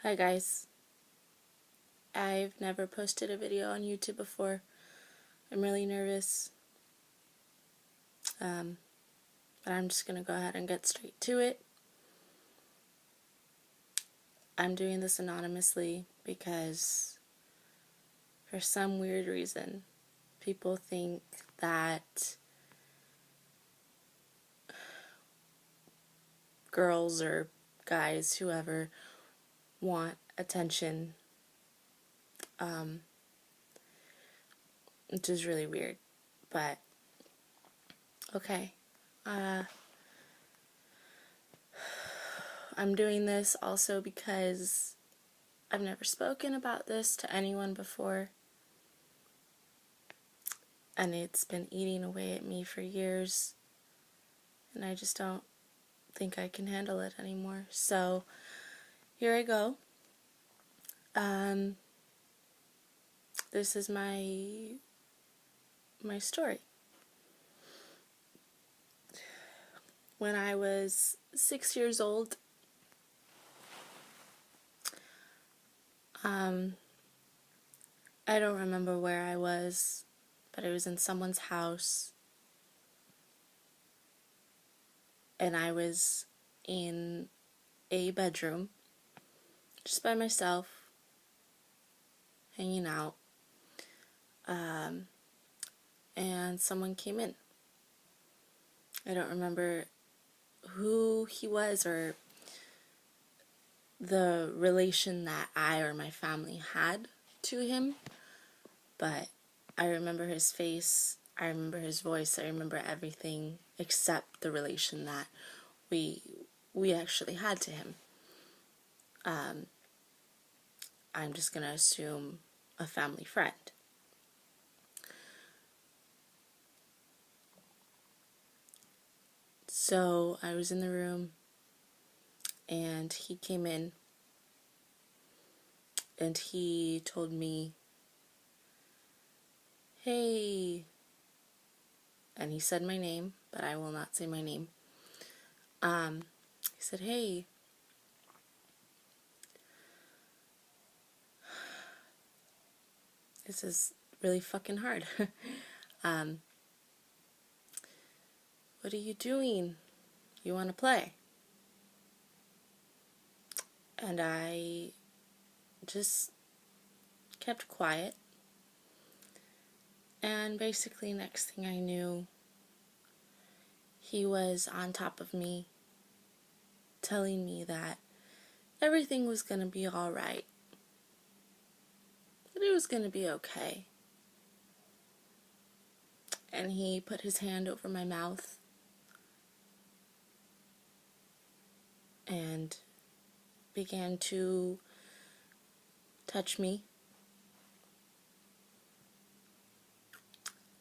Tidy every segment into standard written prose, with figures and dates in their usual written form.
Hi guys, I've never posted a video on YouTube before. I'm really nervous, but I'm just gonna go ahead and get straight to it. I'm doing this anonymously because for some weird reason people think that girls or guys, whoever, want attention, which is really weird, but okay. I'm doing this also because I've never spoken about this to anyone before, and it's been eating away at me for years, and I just don't think I can handle it anymore. So here I go. This is my story. When I was 6 years old, I don't remember where I was, but I was in someone's house, and I was in a bedroom just by myself, hanging out, and someone came in. I don't remember who he was or the relation that I or my family had to him, but I remember his face, I remember his voice, I remember everything except the relation that we actually had to him. I'm just gonna assume a family friend. So I was in the room, and he came in, and he told me, "Hey," and he said my name, but I will not say my name. He said, "Hey, this is really fucking hard. What are you doing? You want to play?" And I just kept quiet. And basically, next thing I knew, he was on top of me, telling me that everything was going to be alright. That it was going to be okay. And he put his hand over my mouth and began to touch me.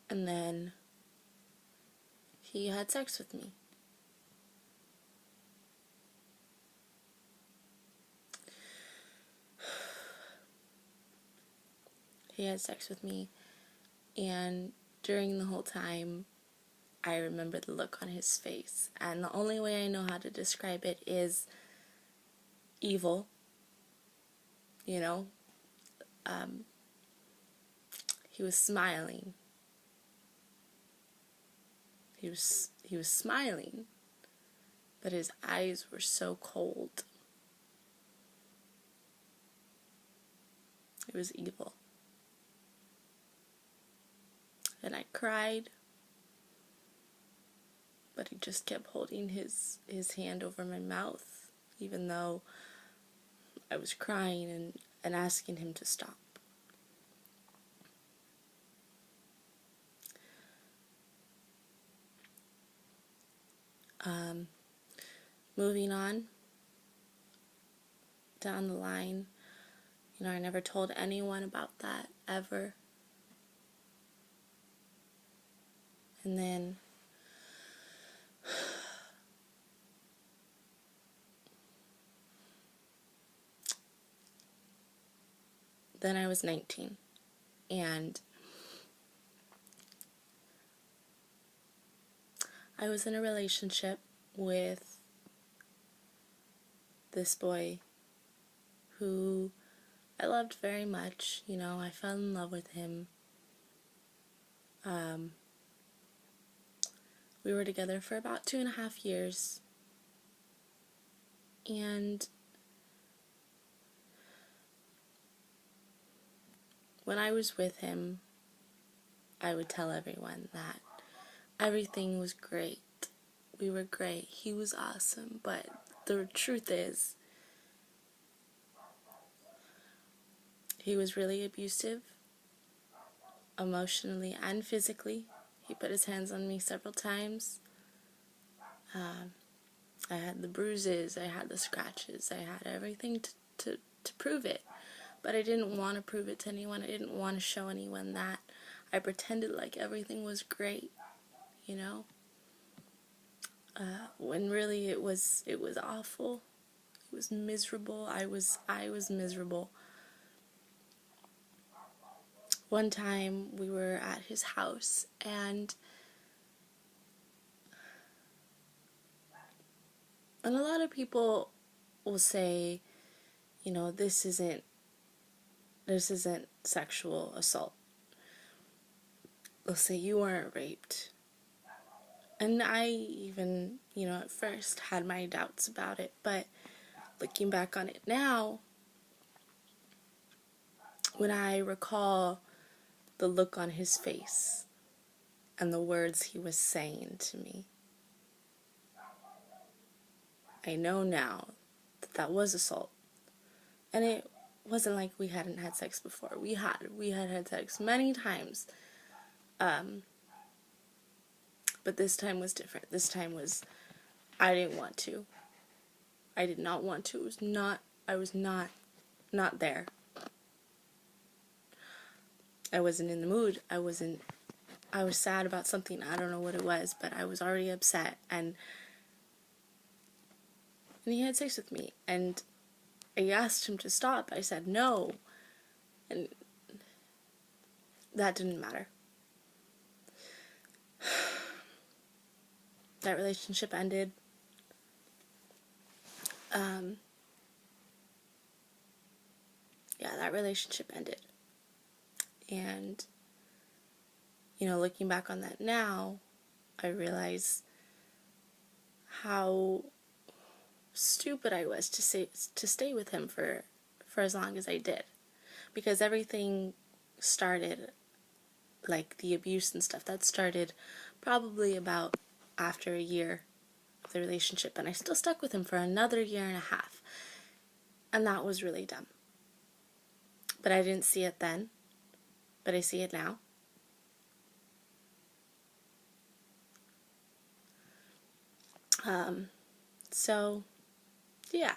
And then he had sex with me. He had sex with me, and during the whole time, I remember the look on his face, and the only way I know how to describe it is evil, you know. He was smiling. He was smiling, but his eyes were so cold. It was evil. And I cried, but he just kept holding his hand over my mouth, even though I was crying and asking him to stop. Moving on down the line, I never told anyone about that, ever. And then I was 19, and I was in a relationship with this boy who I loved very much. You know, I fell in love with him. We were together for about 2.5 years. And when I was with him, I would tell everyone that everything was great. We were great. He was awesome. But the truth is, he was really abusive, emotionally and physically. He put his hands on me several times. I had the bruises, I had the scratches, I had everything to prove it. But I didn't want to prove it to anyone. I didn't want to show anyone that. I pretended like everything was great, you know? When really it was awful. It was miserable. I was miserable. One time we were at his house, and a lot of people will say, you know, this isn't sexual assault. They'll say you weren't raped. And I even, you know, at first had my doubts about it, but looking back on it now, when I recall the look on his face and the words he was saying to me, I know now that that was assault. And it wasn't like we hadn't had sex before. We had sex many times. But this time was different. This time was, I didn't want to. I did not want to. I was not there. I wasn't in the mood. I was sad about something. I don't know what it was, but I was already upset. And he had sex with me. And I asked him to stop. I said no. And that didn't matter. That relationship ended. That relationship ended. And, you know, looking back on that now, I realize how stupid I was to stay with him for as long as I did. Because everything started, like the abuse and stuff, that started probably about after a year of the relationship, and I still stuck with him for another 1.5 years. And that was really dumb. But I didn't see it then, but I see it now. So, yeah.